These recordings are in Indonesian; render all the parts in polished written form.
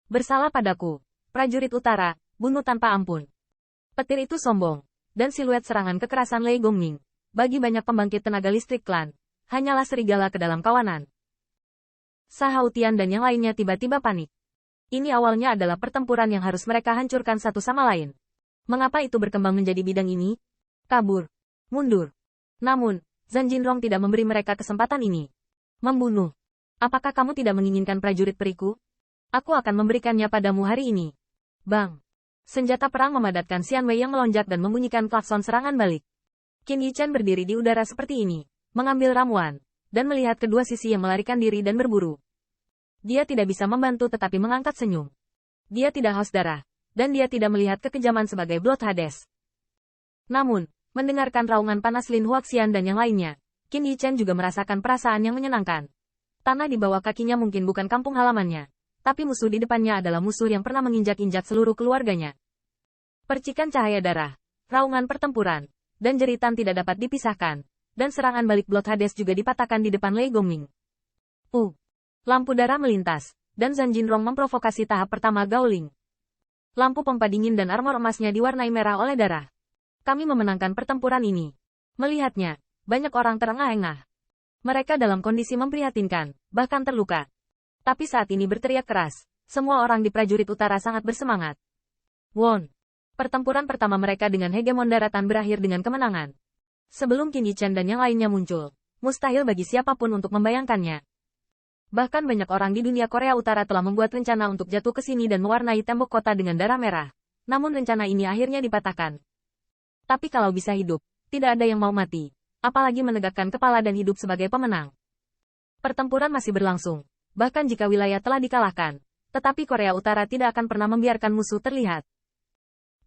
Bersalah padaku, prajurit utara, bunuh tanpa ampun. Petir itu sombong, dan siluet serangan kekerasan Lei Gongming, bagi banyak pembangkit tenaga listrik klan, hanyalah serigala ke dalam kawanan. Sahao Tian dan yang lainnya tiba-tiba panik. Ini awalnya adalah pertempuran yang harus mereka hancurkan satu sama lain. Mengapa itu berkembang menjadi bidang ini? Kabur. Mundur. Namun, Zhan Jinrong tidak memberi mereka kesempatan ini. Membunuh. Apakah kamu tidak menginginkan prajurit periku? Aku akan memberikannya padamu hari ini. Bang. Senjata perang memadatkan Xian Wei yang melonjak dan membunyikan klakson serangan balik. Qin Yichen berdiri di udara seperti ini, mengambil ramuan, dan melihat kedua sisi yang melarikan diri dan berburu. Dia tidak bisa membantu tetapi mengangkat senyum. Dia tidak haus darah, dan dia tidak melihat kekejaman sebagai Blood Hades. Namun, mendengarkan raungan panas Lin Huaxian dan yang lainnya, Qin Yichen juga merasakan perasaan yang menyenangkan. Tanah di bawah kakinya mungkin bukan kampung halamannya, tapi musuh di depannya adalah musuh yang pernah menginjak-injak seluruh keluarganya. Percikan cahaya darah, raungan pertempuran, dan jeritan tidak dapat dipisahkan, dan serangan balik Blood Hades juga dipatahkan di depan Lei Gongming. Lampu darah melintas, dan Zhan Jinrong memprovokasi tahap pertama Gaoling. Lampu pompa dingin dan armor emasnya diwarnai merah oleh darah. Kami memenangkan pertempuran ini. Melihatnya, banyak orang terengah-engah. Mereka dalam kondisi memprihatinkan, bahkan terluka. Tapi saat ini berteriak keras, semua orang di prajurit utara sangat bersemangat. Pertempuran pertama mereka dengan hegemon daratan berakhir dengan kemenangan. Sebelum Qin Yichen dan yang lainnya muncul, mustahil bagi siapapun untuk membayangkannya. Bahkan banyak orang di dunia Korea Utara telah membuat rencana untuk jatuh ke sini dan mewarnai tembok kota dengan darah merah. Namun rencana ini akhirnya dipatahkan. Tapi kalau bisa hidup, tidak ada yang mau mati. Apalagi menegakkan kepala dan hidup sebagai pemenang. Pertempuran masih berlangsung. Bahkan jika wilayah telah dikalahkan. Tetapi Korea Utara tidak akan pernah membiarkan musuh terlihat.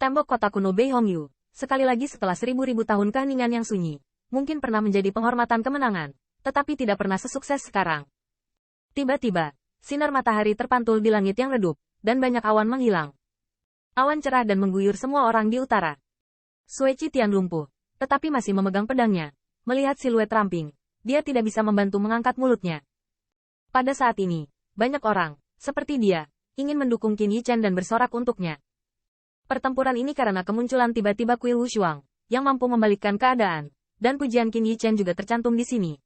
Tembok kota kuno Beihongyu, sekali lagi setelah 1000 tahun keheningan yang sunyi, mungkin pernah menjadi penghormatan kemenangan, tetapi tidak pernah sesukses sekarang. Tiba-tiba, sinar matahari terpantul di langit yang redup, dan banyak awan menghilang. Awan cerah dan mengguyur semua orang di utara. Sui Tian lumpuh, tetapi masih memegang pedangnya. Melihat siluet ramping, dia tidak bisa membantu mengangkat mulutnya. Pada saat ini, banyak orang, seperti dia, ingin mendukung Qin Yichen dan bersorak untuknya. Pertempuran ini karena kemunculan tiba-tiba Kui Wushuang, yang mampu membalikkan keadaan, dan pujian Qin Yichen juga tercantum di sini.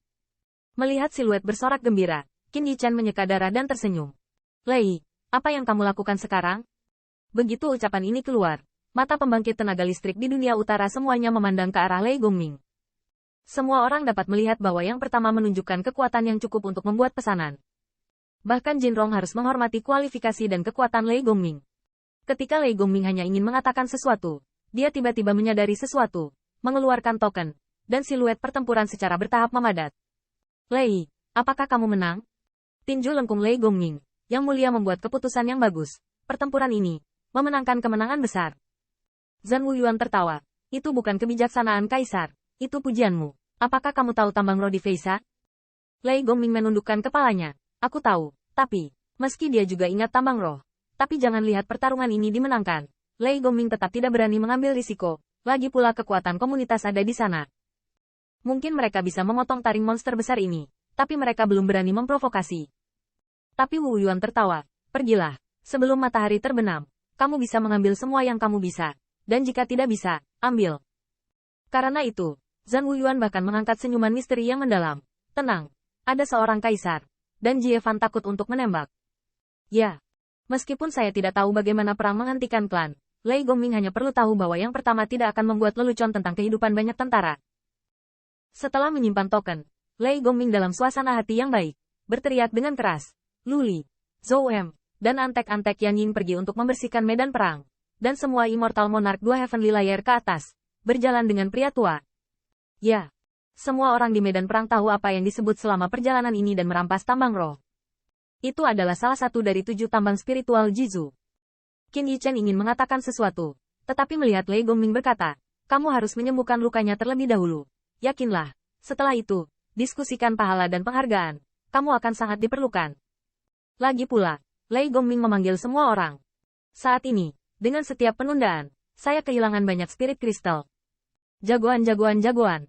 Melihat siluet bersorak gembira, Qin Yichen menyeka darah dan tersenyum. Lei, apa yang kamu lakukan sekarang? Begitu ucapan ini keluar, mata pembangkit tenaga listrik di dunia utara semuanya memandang ke arah Lei Gongming. Semua orang dapat melihat bahwa yang pertama menunjukkan kekuatan yang cukup untuk membuat pesanan. Bahkan Jinrong harus menghormati kualifikasi dan kekuatan Lei Gongming. Ketika Lei Gongming hanya ingin mengatakan sesuatu, dia tiba-tiba menyadari sesuatu, mengeluarkan token, dan siluet pertempuran secara bertahap memadat. Lei, apakah kamu menang? Tinju lengkung Lei Gongming, yang mulia membuat keputusan yang bagus. Pertempuran ini, memenangkan kemenangan besar. Zhan Wuyuan tertawa. Itu bukan kebijaksanaan Kaisar, itu pujianmu. Apakah kamu tahu tambang roh di Feisa? Lei Gongming menundukkan kepalanya. Aku tahu, tapi, meski dia juga ingat tambang roh. Tapi jangan lihat pertarungan ini dimenangkan. Lei Gongming tetap tidak berani mengambil risiko. Lagi pula kekuatan komunitas ada di sana. Mungkin mereka bisa memotong taring monster besar ini, tapi mereka belum berani memprovokasi. Tapi Wu Yuan tertawa. Pergilah, sebelum matahari terbenam. Kamu bisa mengambil semua yang kamu bisa. Dan jika tidak bisa, ambil. Karena itu, Zhan Wuyuan bahkan mengangkat senyuman misteri yang mendalam. Tenang, ada seorang kaisar. Dan Jie Fan takut untuk menembak. Ya, meskipun saya tidak tahu bagaimana perang menghentikan klan, Lei Gongming hanya perlu tahu bahwa yang pertama tidak akan membuat lelucon tentang kehidupan banyak tentara. Setelah menyimpan token, Lei Gongming dalam suasana hati yang baik, berteriak dengan keras. Luli, Zhou Em, dan antek-antek Yan Ying pergi untuk membersihkan medan perang. Dan semua Immortal Monarch 2 Heavenly Layer ke atas, berjalan dengan pria tua. Ya, semua orang di medan perang tahu apa yang disebut selama perjalanan ini dan merampas tambang roh. Itu adalah salah satu dari 7 tambang spiritual Jizu. Qin Yichen ingin mengatakan sesuatu, tetapi melihat Lei Gongming berkata, kamu harus menyembuhkan lukanya terlebih dahulu. Yakinlah, setelah itu, diskusikan pahala dan penghargaan, kamu akan sangat diperlukan. Lagi pula, Lei Gongming memanggil semua orang. Saat ini, dengan setiap penundaan, saya kehilangan banyak spirit kristal. Jagoan.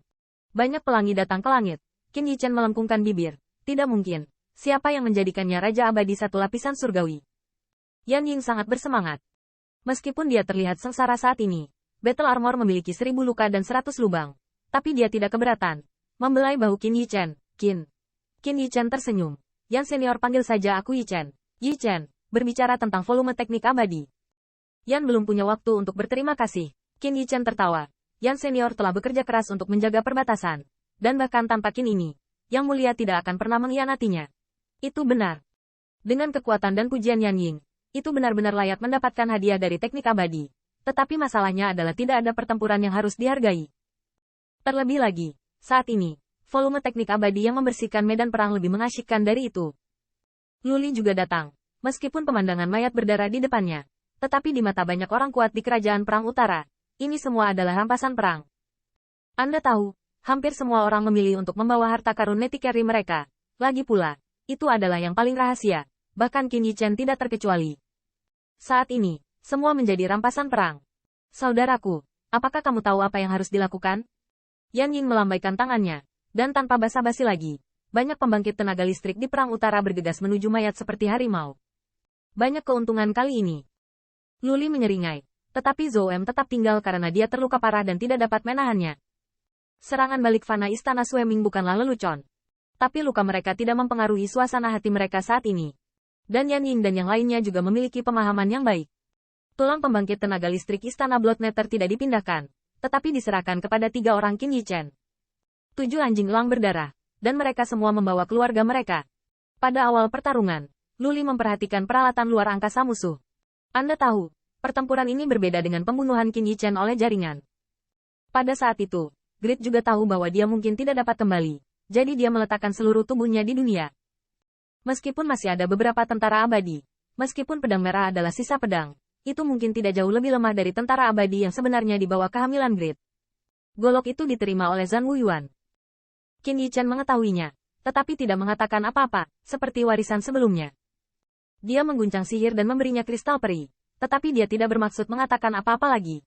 Banyak pelangi datang ke langit. Qin Yichen melengkungkan bibir. Tidak mungkin. Siapa yang menjadikannya Raja Abadi satu lapisan surgawi? Yan Ying sangat bersemangat. Meskipun dia terlihat sengsara saat ini, Battle Armor memiliki 1000 luka dan 100 lubang. Tapi dia tidak keberatan. Membelai bahu Qin Yichen. Qin Yichen tersenyum. Yan senior, panggil saja aku Yichen. Yichen, berbicara tentang volume teknik abadi. Yan belum punya waktu untuk berterima kasih. Qin Yichen tertawa. Yan senior telah bekerja keras untuk menjaga perbatasan. Dan bahkan tanpa Qin ini, Yang Mulia tidak akan pernah mengkhianatinya. Itu benar. Dengan kekuatan dan pujian Yan Ying, itu benar-benar layak mendapatkan hadiah dari teknik abadi. Tetapi masalahnya adalah tidak ada pertempuran yang harus dihargai. Terlebih lagi, saat ini, volume teknik abadi yang membersihkan medan perang lebih mengasyikkan dari itu. Luli juga datang, meskipun pemandangan mayat berdarah di depannya. Tetapi di mata banyak orang kuat di kerajaan perang utara, ini semua adalah rampasan perang. Anda tahu, hampir semua orang memilih untuk membawa harta karun netikeri mereka. Lagi pula, itu adalah yang paling rahasia, bahkan Qin Yichen tidak terkecuali. Saat ini, semua menjadi rampasan perang. Saudaraku, apakah kamu tahu apa yang harus dilakukan? Yan Ying melambaikan tangannya, dan tanpa basa-basi lagi, banyak pembangkit tenaga listrik di perang utara bergegas menuju mayat seperti harimau. Banyak keuntungan kali ini. Luli menyeringai, tetapi Zhou Em tetap tinggal karena dia terluka parah dan tidak dapat menahannya. Serangan balik fana istana Sueming bukanlah lelucon. Tapi luka mereka tidak mempengaruhi suasana hati mereka saat ini. Dan Yan Ying dan yang lainnya juga memiliki pemahaman yang baik. Tulang pembangkit tenaga listrik istana Bloodnetter tidak dipindahkan, tetapi diserahkan kepada 3 orang Qin Yichen. 7 anjing elang berdarah, dan mereka semua membawa keluarga mereka. Pada awal pertarungan, Luli memperhatikan peralatan luar angkasa musuh. Anda tahu, pertempuran ini berbeda dengan pembunuhan Qin Yichen oleh jaringan. Pada saat itu, Grid juga tahu bahwa dia mungkin tidak dapat kembali, jadi dia meletakkan seluruh tubuhnya di dunia. Meskipun masih ada beberapa tentara abadi, meskipun pedang merah adalah sisa pedang, itu mungkin tidak jauh lebih lemah dari tentara abadi yang sebenarnya di bawah kehamilan Grid. Golok itu diterima oleh Zhan Wuyuan. Qin Yichen mengetahuinya, tetapi tidak mengatakan apa-apa, seperti warisan sebelumnya. Dia mengguncang sihir dan memberinya kristal peri, tetapi dia tidak bermaksud mengatakan apa-apa lagi.